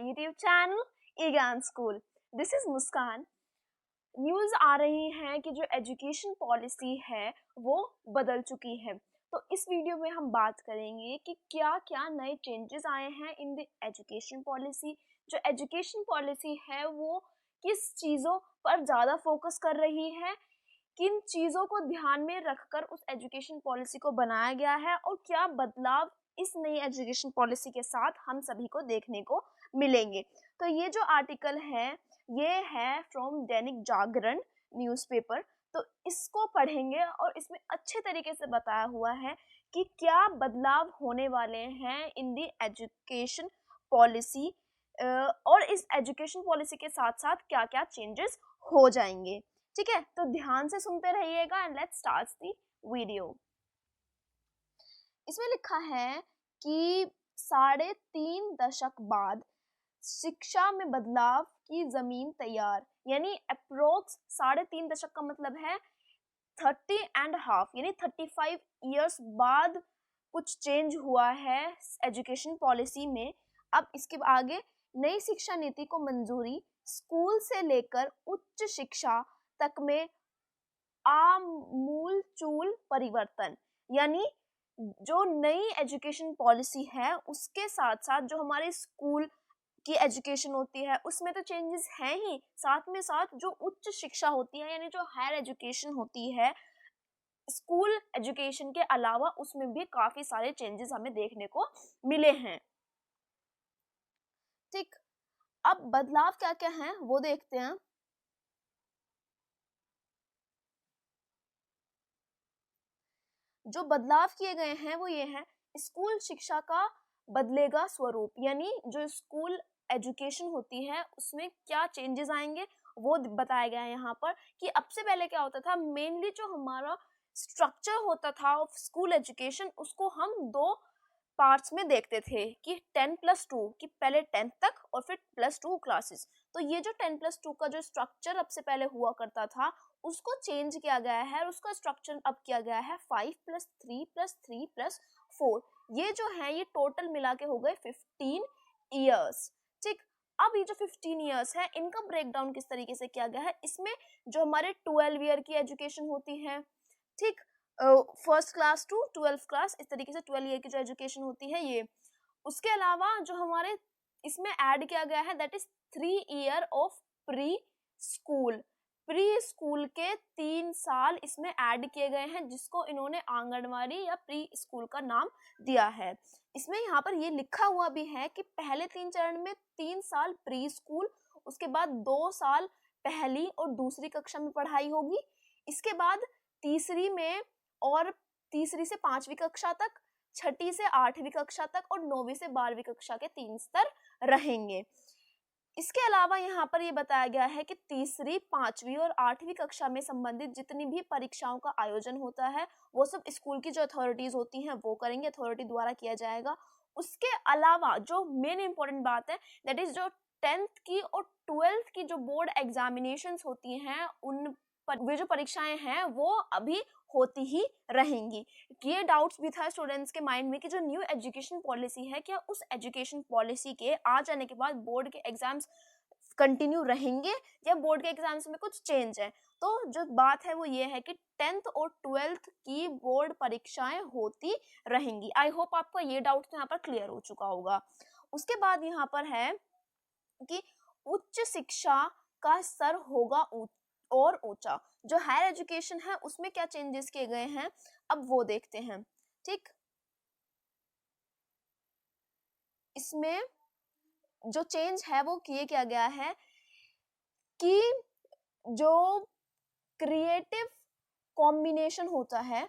YouTube channel Egan school. This is Muskan. News आ रही है कि जो एजुकेशन पॉलिसी है वो बदल चुकी है। तो इस वीडियो में हम बात करेंगे कि क्या क्या नए चेंजेस आए हैं इन द एजुकेशन पॉलिसी। जो एजुकेशन पॉलिसी है वो किस चीज़ों पर ज़्यादा फोकस कर रही है, किन चीज़ों को ध्यान में रखकर उस एजुकेशन पॉलिसी को बनाया गया है और क्या बदलाव इस नई एजुकेशन पॉलिसी के साथ हम सभी को देखने को मिलेंगे। तो ये जो आर्टिकल है ये है फ्रॉम दैनिक जागरण न्यूज़पेपर। तो इसको पढ़ेंगे और इसमें अच्छे तरीके से बताया हुआ है कि क्या बदलाव होने वाले हैं इन दी एजुकेशन पॉलिसी और इस एजुकेशन पॉलिसी के साथ साथ क्या क्या चेंजेस हो जाएंगे। ठीक है, तो ध्यान से सुनते रहिएगा and let's start the video. इसमें लिखा है कि 3.5 दशक बाद शिक्षा में बदलाव की जमीन तैयार, यानी अप्रोक्स 3.5 दशक का मतलब है 30.5 यानी 35 इयर्स बाद कुछ चेंज हुआ है एजुकेशन पॉलिसी में। अब इसके आगे नई शिक्षा नीति को मंजूरी, स्कूल से लेकर उच्च शिक्षा तक में आमूलचूल परिवर्तन, यानी जो नई एजुकेशन पॉलिसी है उसके साथ साथ जो हमारे स्कूल की एजुकेशन होती है उसमें तो चेंजेस हैं ही, साथ में साथ जो उच्च शिक्षा होती है यानी जो हायर एजुकेशन होती है स्कूल एजुकेशन के अलावा उसमें भी काफी सारे चेंजेस हमें देखने को मिले हैं। ठीक, अब बदलाव क्या क्या हैं वो देखते हैं। जो बदलाव किए गए हैं वो ये है, स्कूल शिक्षा का बदलेगा स्वरूप, यानी जो स्कूल एजुकेशन होती है उसमें क्या चेंजेस आएंगे वो बताया गया है यहाँ पर। कि अब से पहले क्या होता था, मेनली जो हमारा स्ट्रक्चर होता था ऑफ स्कूल एजुकेशन उसको हम 2 पार्ट्स में देखते थे कि 10+2, कि पहले 10th तक और फिर +2 क्लासेस। तो ये जो 10+2 का जो स्ट्रक्चर अब से पहले हुआ करता था उसको चेंज किया गया है और उसका स्ट्रक्चर अब किया गया है 5+3+3+4। ये जो है ये टोटल मिला के हो गए 15 इयर्स। ठीक, अब ये जो 15 इयर्स है इनका ब्रेकडाउन किस तरीके से किया गया है, इसमें जो हमारे 12 ईयर की एजुकेशन होती है, ठीक, first class to 12th class, इस तरीके से 12 ईयर की जो एजुकेशन होती है ये। उसके अलावा जो हमारे इसमें ऐड किया गया है that is 3 year of pre school. Pre school के 3 साल इसमें ऐड किए गए हैं जिसको इन्होंने आंगनवाड़ी या प्री स्कूल का नाम दिया है। इसमें यहाँ पर ये लिखा हुआ भी है कि पहले 3 चरण में 3 साल प्री स्कूल, उसके बाद 2 साल पहली और दूसरी कक्षा में पढ़ाई होगी, इसके बाद तीसरी में और तीसरी से 5वीं कक्षा तक, छठी से 8वीं कक्षा तक और 9वीं से 12वीं कक्षा के 3 स्तर रहेंगे। इसके अलावा यहाँ पर ये बताया गया है कि तीसरी, 5वीं और 8वीं कक्षा में संबंधित जितनी भी परीक्षाओं का आयोजन होता है वो सब स्कूल की जो अथॉरिटीज होती हैं वो करेंगे, अथॉरिटी द्वारा किया जाएगा। उसके अलावा जो मेन इंपॉर्टेंट बात है दैट इज जो 10th की और 12th की जो बोर्ड एग्जामिनेशंस होती हैं उन वे जो परीक्षाएं हैं वो अभी होती ही रहेंगी। ये डाउट्स भी था स्टूडेंट्स के माइंड में कि जो न्यू एजुकेशन पॉलिसी है क्या उस एजुकेशन पॉलिसी के आ जाने के बाद बोर्ड के एग्जाम्स कंटिन्यू रहेंगे या बोर्ड के एग्जाम्स में कुछ चेंज है। तो जो बात है वो ये है कि 10th और 12th की बोर्ड परीक्षाएं होती रहेंगी। आई होप आपका ये डाउट यहाँ पर क्लियर हो चुका होगा। उसके बाद यहाँ पर है कि उच्च शिक्षा का स्तर होगा और ऊंचा। जो हायर एजुकेशन है उसमें क्या चेंजेस किए गए हैं अब वो देखते हैं। ठीक, इसमें जो चेंज है वो किया गया है कि जो क्रिएटिव कॉम्बिनेशन होता है,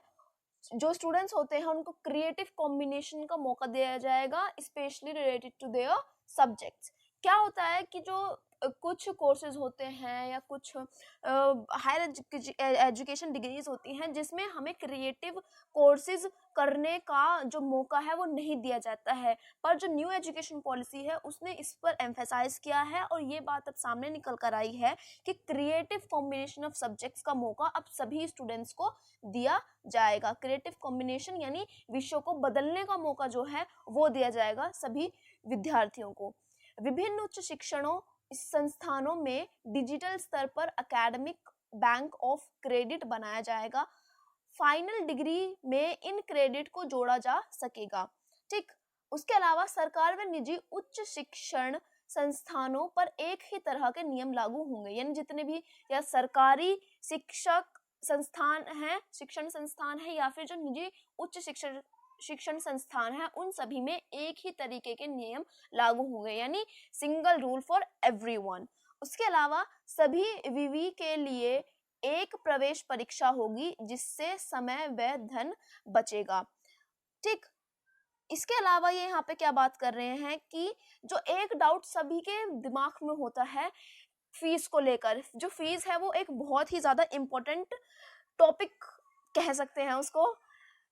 जो स्टूडेंट्स होते हैं उनको क्रिएटिव कॉम्बिनेशन का मौका दिया जाएगा specially related to their subjects. क्या होता है कि जो कुछ कोर्सेज होते हैं या कुछ हायर एजुकेशन डिग्रीज होती हैं जिसमें हमें क्रिएटिव कोर्सेज करने का जो मौका है वो नहीं दिया जाता है, पर जो न्यू एजुकेशन पॉलिसी है उसने इस पर एम्फेसाइज किया है और ये बात अब सामने निकल कर आई है कि क्रिएटिव कॉम्बिनेशन ऑफ सब्जेक्ट्स का मौका अब सभी स्टूडेंट्स को दिया जाएगा। क्रिएटिव कॉम्बिनेशन यानी विषयों को बदलने का मौका जो है वो दिया जाएगा सभी विद्यार्थियों को। विभिन्न उच्च शिक्षणों संस्थानों में डिजिटल स्तर पर एकेडमिक बैंक ऑफ क्रेडिट बनाया जाएगा। फाइनल डिग्री में इन क्रेडिट को जोड़ा जा सकेगा। ठीक, उसके अलावा सरकार व निजी उच्च शिक्षण संस्थानों पर एक ही तरह के नियम लागू होंगे, यानी जितने भी या सरकारी शिक्षक संस्थान हैं, शिक्षण संस्थान है, या फिर जो निजी उच्च शिक्षण संस्थान है, उन सभी में एक ही तरीके के नियम लागू होंगे, यानी सिंगल रूल फॉर एवरीवन। उसके अलावा सभी विवि के लिए एक प्रवेश परीक्षा होगी, जिससे समय व धन बचेगा। ठीक, इसके अलावा ये यहाँ पे क्या बात कर रहे हैं कि जो एक डाउट सभी के दिमाग में होता है फीस को लेकर, जो फीस है वो एक बहुत ही ज्यादा इम्पोर्टेंट टॉपिक कह सकते हैं उसको।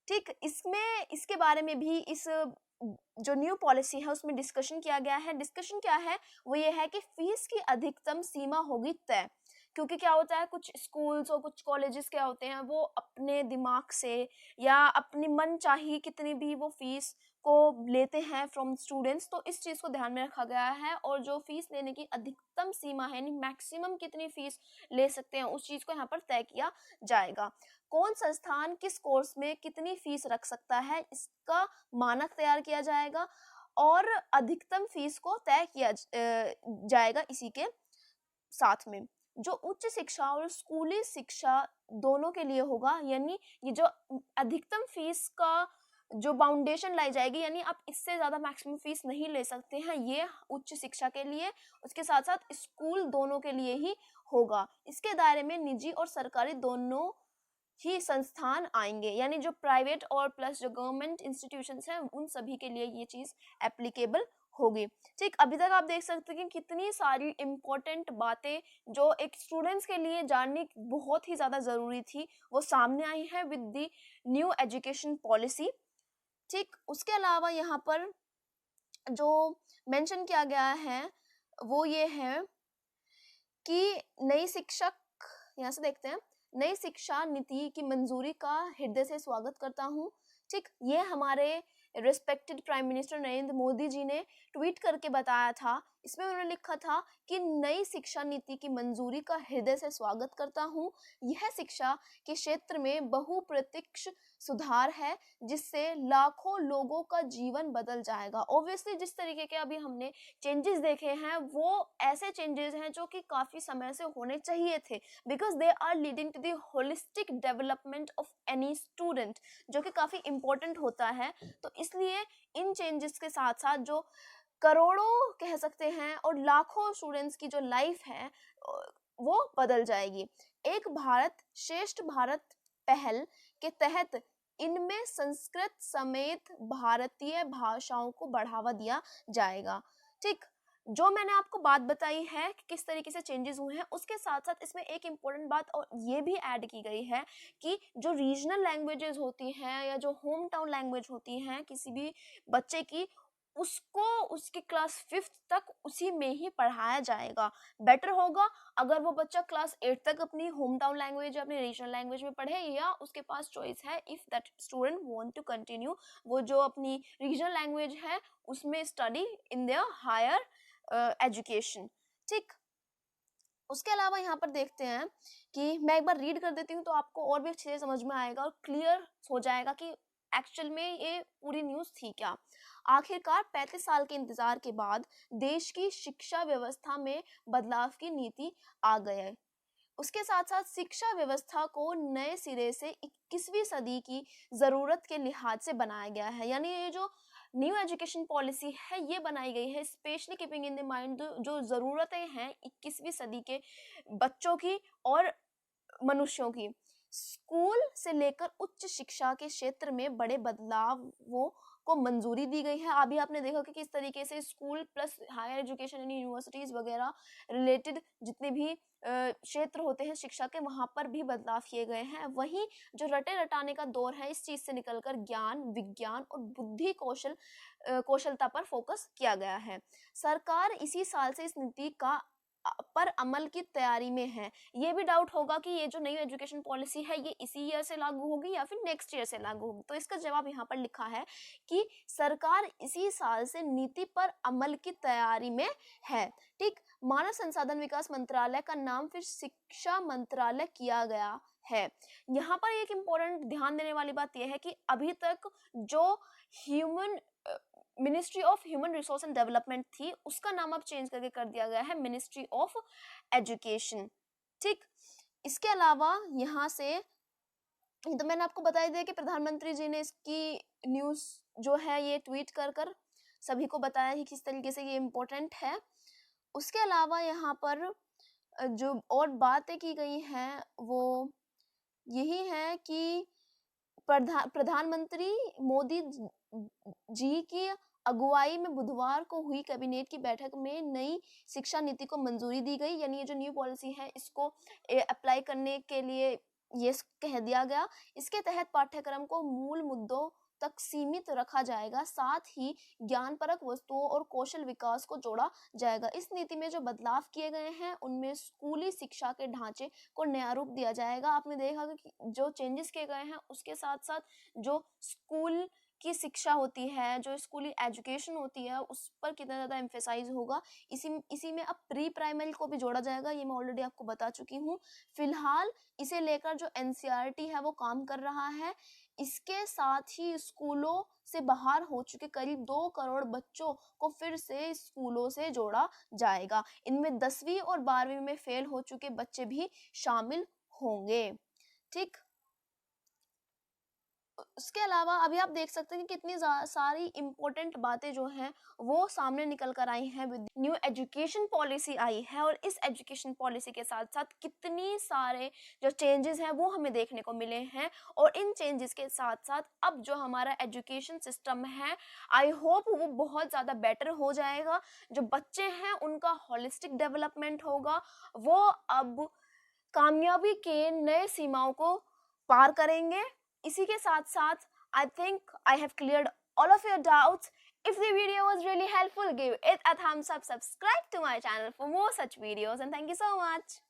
ठीक, इसमें इसके बारे में भी इस जो न्यू पॉलिसी है उसमें डिस्कशन किया गया है। डिस्कशन क्या है, वो ये है कि फीस की अधिकतम सीमा होगी तय, क्योंकि क्या होता है कुछ स्कूल्स और कुछ कॉलेजेस क्या होते हैं वो अपने दिमाग से या अपनी मन चाही कितनी भी वो फीस को लेते हैं फ्रॉम स्टूडेंट्स, तो इस चीज़ को ध्यान में रखा गया है। और जो फीस लेने की अधिकतम सीमा है, यानी मैक्सिमम कितनी फीस ले सकते हैं, उस चीज़ को यहाँ पर तय किया जाएगा। कौन संस्थान किस कोर्स में कितनी फीस रख सकता है, इसका मानक तैयार किया जाएगा और अधिकतम फीस को तय किया जाएगा इसी के साथ में। जो उच्च शिक्षा और स्कूली शिक्षा दोनों के लिए होगा, यानी ये जो अधिकतम फीस का जो बाउंडेशन लाई जाएगी, यानी आप इससे ज़्यादा मैक्सिमम फीस नहीं ले सकते हैं, ये उच्च शिक्षा के लिए, उसके साथ साथ स्कूल दोनों के लिए ही होगा। इसके दायरे में निजी और सरकारी दोनों ही संस्थान आएंगे, यानी जो प्राइवेट और प्लस जो गवर्नमेंट इंस्टीट्यूशंस हैं उन सभी के लिए ये चीज़ एप्लीकेबल होगी। ठीक, अभी तक आप देख सकते हैं कि कितनी सारी इम्पोर्टेंट बातें जो एक स्टूडेंट्स के लिए जाननी बहुत ही ज़्यादा ज़रूरी थी वो सामने आई है with the new education policy. ठीक, उसके अलावा यहाँ पर जो मेंशन किया गया है वो ये है कि नई शिक्षक, यहाँ से देखते हैं, नई शिक्षा नीति की मंजूरी का हृदय से स्वागत करता हूँ। ठीक, ये हमारे respected prime minister Narendra Modi ji ने ट्वीट करके बताया था। इसमें उन्होंने लिखा था कि नई शिक्षा नीति की मंजूरी का हृदय से स्वागत करता हूँ। यह शिक्षा के क्षेत्र में बहुप्रतीक्ष सुधार है, जिससे लाखों लोगों का जीवन बदल जाएगा। ऑब्वियसली जिस तरीके के अभी हमने चेंजेस देखे हैं वो ऐसे चेंजेस हैं जो कि काफ़ी समय से होने चाहिए थे, because they are leading to the holistic development of any student, जो कि काफ़ी इम्पोर्टेंट होता है। तो इसलिए इन चेंजेस के साथ साथ जो करोड़ों कह सकते हैं और लाखों स्टूडेंट्स की जो लाइफ है वो बदल जाएगी। एक भारत श्रेष्ठ भारत पहल के तहत इनमें संस्कृत समेत भारतीय भाषाओं को बढ़ावा दिया जाएगा। ठीक, जो मैंने आपको बात बताई है कि किस तरीके से चेंजेस हुए हैं, उसके साथ साथ इसमें एक इम्पोर्टेंट बात और ये भी ऐड की गई है कि जो रीजनल लैंग्वेजेस होती हैं या जो होम टाउन लैंग्वेज होती हैं किसी भी बच्चे की, उसको उसकी क्लास 5th तक उसी में ही पढ़ाया जाएगा। बेटर होगा अगर वो बच्चा क्लास 8 तक अपनी होम टाउन लैंग्वेज या अपनी रीजनल लैंग्वेज में पढ़े, या उसके पास चॉइस है if that student want to continue वो जो अपनी रीजनल लैंग्वेज है उसमें study in their higher education. ठीक, उसके अलावा यहाँ पर देखते हैं कि मैं एक बार रीड कर देती हूँ तो आपको और भी अच्छे से समझ में आएगा और क्लियर हो जाएगा कि एक्चुअल में ये पूरी न्यूज़ थी क्या। आखिरकार 35 साल के इंतजार के बाद देश की शिक्षा व्यवस्था में बदलाव की नीति आ गई है। उसके साथ साथ शिक्षा व्यवस्था को नए सिरे से 21वीं सदी की ज़रूरत के लिहाज से बनाया गया है, यानी ये जो न्यू एजुकेशन पॉलिसी है ये बनाई गई है specially keeping in the mind जो ज़रूरतें हैं 21वीं सदी के बच्चों की और मनुष्यों की। स्कूल से लेकर उच्च शिक्षा के क्षेत्र में बड़े बदलावों को मंजूरी दी गई है। अभी आपने देखा कि किस तरीके से स्कूल प्लस हायर एजुकेशन यानी यूनिवर्सिटीज़ वगैरह रिलेटेड जितने भी क्षेत्र होते हैं शिक्षा के, वहाँ पर भी बदलाव किए गए हैं। वहीं जो रटे रटाने का दौर है इस चीज़ से निकलकर ज्ञान, विज्ञान और बुद्धि कौशलता पर फोकस किया गया है। सरकार इसी साल से इस नीति का पर अमल की तैयारी में है। ये भी डाउट होगा कि ये जो नई एजुकेशन पॉलिसी है ये इसी ईयर से लागू होगी या फिर नेक्स्ट ईयर से लागू होगी, तो इसका जवाब यहाँ पर लिखा है कि सरकार इसी साल से नीति पर अमल की तैयारी में है। ठीक, मानव संसाधन विकास मंत्रालय का नाम फिर शिक्षा मंत्रालय किया गया है। यहाँ पर एक इम्पोर्टेंट ध्यान देने वाली बात यह है कि अभी तक जो ministry of human resource and development थी उसका नाम अब चेंज करके कर दिया गया है मिनिस्ट्री ऑफ एजुकेशन। ठीक, इसके अलावा यहाँ से तो मैंने आपको बता दिया कि प्रधानमंत्री जी ने इसकी न्यूज़ जो है ये ट्वीट कर सभी को बताया कि किस तरीके से ये इम्पोर्टेंट है। उसके अलावा यहाँ पर जो और बातें की गई हैं वो यही है कि प्रधानमंत्री मोदी जी की अगुवाई में बुधवार को हुई कैबिनेट की बैठक में नई शिक्षा नीति को मंजूरी दी गई, यानी ये जो न्यू पॉलिसी है इसको अप्लाई करने के लिए ये कह दिया गया। इसके तहत पाठ्यक्रम को मूल मुद्दों तक सीमित रखा जाएगा, साथ ही ज्ञानपरक वस्तुओं और कौशल विकास को जोड़ा जाएगा। इस नीति में जो बदलाव किए गए हैं उनमें स्कूली शिक्षा के ढांचे को नया रूप दिया जाएगा। आपने देखा कि जो चेंजेस किए गए हैं उसके साथ साथ जो स्कूल की शिक्षा होती है, जो स्कूली एजुकेशन होती है उस पर कितना ज़्यादा एम्फेसाइज होगा। इसी में अब प्री प्राइमरी को भी जोड़ा जाएगा, ये मैं ऑलरेडी आपको बता चुकी हूँ। फिलहाल इसे लेकर जो एनसीईआरटी है वो काम कर रहा है। इसके साथ ही स्कूलों से बाहर हो चुके करीब 2 करोड़ बच्चों को फिर से स्कूलों से जोड़ा जाएगा। इनमें 10वीं और 12वीं में फेल हो चुके बच्चे भी शामिल होंगे। ठीक, उसके अलावा अभी आप देख सकते हैं कि कितनी सारी इंपॉर्टेंट बातें जो हैं वो सामने निकल कर आई हैं। विद न्यू एजुकेशन पॉलिसी आई है और इस एजुकेशन पॉलिसी के साथ साथ कितनी सारे जो चेंजेस हैं वो हमें देखने को मिले हैं। और इन चेंजेस के साथ साथ अब जो हमारा एजुकेशन सिस्टम है आई होप वो बहुत ज़्यादा बेटर हो जाएगा। जो बच्चे हैं उनका होलिस्टिक डेवलपमेंट होगा, वो अब कामयाबी के नए सीमाओं को पार करेंगे। इसी के साथ साथ I think I have cleared all of your doubts. If the video was really helpful, give it a thumbs up, subscribe to my channel for more such videos, and thank you so much.